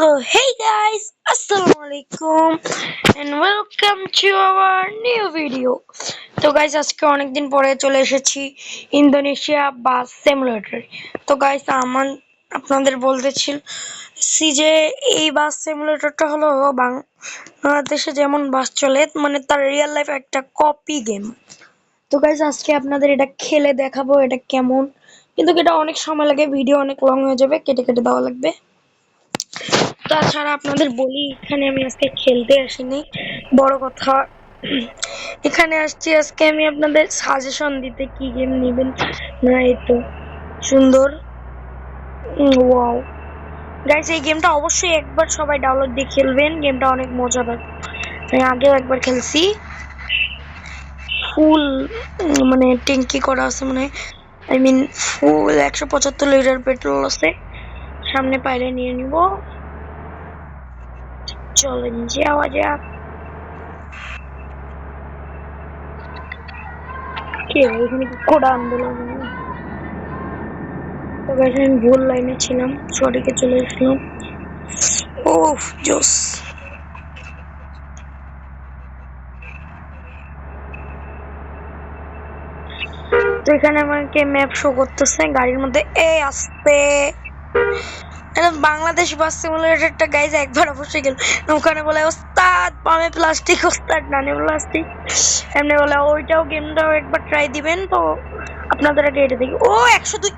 So hey guys, Assalamualaikum and welcome to our new video. তো guys আজকে অনেকদিন পরে চলে এসেছি ইন্দোনেশিয়া বাস সিমুলেটর। তো গাইস আপনাদের বলতেছি যে এই বাস সিমুলেটরটা হলো বাংলাদেশে যেমন বাস চলে মানে তার রিয়েল লাইফ একটা কপি গেম। তো গাইস আজকে আপনাদের এটা খেলে দেখাবো এটা কেমন, কিন্তু এটা অনেক সময় লাগে, ভিডিও অনেক লং হয়ে যাবে, কেটে কেটে দেওয়া লাগবে। তাছাড়া আপনাদের বলি এখানে আমি আজকে খেলতে আসিনি, বড় কথা এখানে আসছি আজকে আমি আপনাদের সাজেশন দিতে কি গেম নেবেন না। এই তো সুন্দর, ওয়াও গাইস, এই গেমটা অবশ্যই একবার সবাই ডাউনলোড দিয়ে খেলবেন, গেমটা অনেক মজাদার। আমি আগেও একবার খেলছি, ফুল মানে ট্যাঙ্কি করা আছে, মানে I mean full 175 litre petrol আছে। সামনে পাইলে নিয়ে নিব, চলেন যাওয়া যাক। এখানে কি কোডা আন্দোলন? তো গাইস আমি ভুল লাইনে ছিলাম, সঠিকে চলে আসলাম। ওফ জোস। তো এখানে আমাকে ম্যাপ শো করতেছে গাড়ির মধ্যে, আসতে বাংলাদেশ বাস সিমুলেটরটা গাইজ একবার অবশ্যই গেল। ওখানে বলে ওস্তাদ পামে প্লাস্টিক, ওস্তাদ নানে প্লাস্টিক, এমনি বলে। ওইটাও গেমটাও একবার ট্রাই দিবেন। তো আপনাদের আগে এটা দেখি। ও 102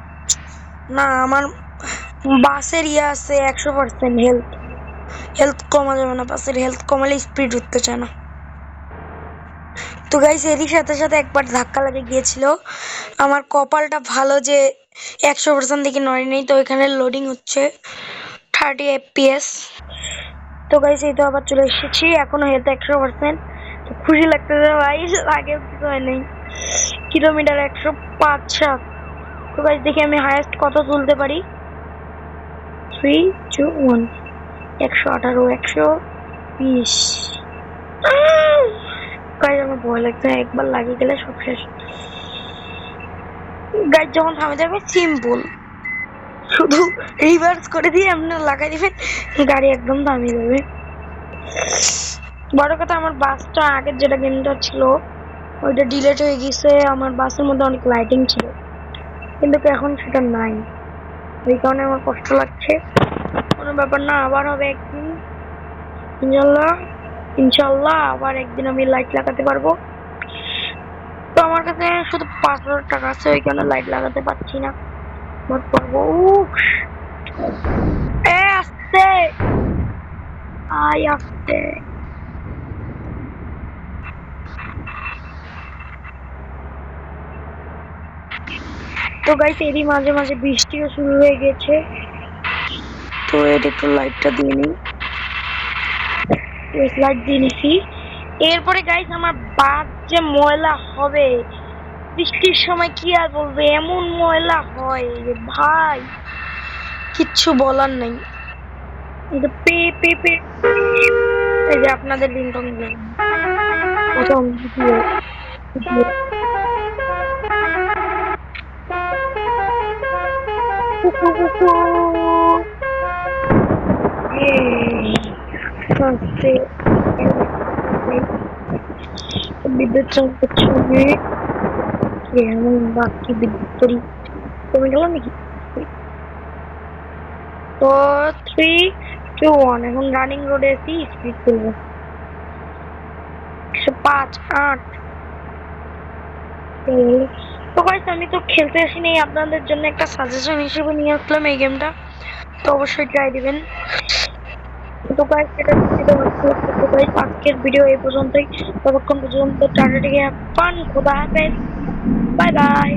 না, আমার বাসের আছে 100% হেলথ কমা যাবে না, বাসের হেলথ কমালে স্পিড উঠতে চায় না। তো গাইস এরই সাথে সাথে একবার ধাক্কা লেগে গিয়েছিল। আমার কপালটা ভালো যে 100% দিকে নড়ে নেই। তো এখানে লোডিং হচ্ছে 30 FPS। তো গাইস এই তো আবার চলে এসেছি, এখনো হেলথ 100%। তো খুশি লাগতেছে ভাই, আগে কিছু হয় নাই। কিলোমিটার 105। তো গাইস দেখি আমি হাইয়েস্ট কত তুলতে পারি। 3 2 1 118 120। গাইস আমার ভয় লাগছে, একবার লাগিয়ে গেলে সব শেষ। গাইস যখন থামে যাবে সিম্পল, শুধু রিভার্স করে দিয়ে আপনি লাগাই দিবেন, গাড়ি একদম থামিয়ে যাবে। বড় কথা আমার বাসটা আগের যেটা গেমটা ছিল ওইটা ডিলেট হয়ে গেছে। আমার বাসের মধ্যে অনেক লাইটিং ছিল, কিন্তু এখন সেটা নাই, এই কারণে আমার কষ্ট লাগছে। কোনো ব্যাপার না, আবার হবে একদিন ইনশাল্লাহ। ইনশাল্লাহ আবার একদিন আমি লাইট লাগাতে পারবো। তো আমার কাছে শুধু 5,000 টাকা আছে, ওই কারণে লাইট লাগাতে পারছি না। করবো আসতে আসতে। তো গাইস এরই মাঝে মাঝে বৃষ্টিও শুরু হয়ে গেছে, তো এর একটু লাইটটা দিয়ে নিই। লাইট দিয়ে নিছি। এরপরে গাইস আমার বাস যে ময়লা হবে বৃষ্টির সময়, কি আর বলবো, এমন ময়লা হয় ভাই, কিচ্ছু বলার নেই। পে পে পে এই যে আপনাদের লিংটন প্রথম বিদ্যুৎ চমকাচ্ছে এমন বাকি বিদ্যুৎ তরি কমে গেল নাকি? তো 3 2 1 এখন রানিং রোডে আছি, স্পিড করবো 105 8। তো গাইস আমি তো খেলতে আসিনি, আপনাদের জন্য একটা সাজেশন হিসেবে নিয়ে আসলাম এই গেমটা, তো অবশ্যই ট্রাই দিবেন। তো গাইস এটা আজকের ভিডিও এই পর্যন্তই। ততক্ষণ পর্যন্ত টাটা, টেক কেয়ার, খোদা হাফেজ, বাই বাই।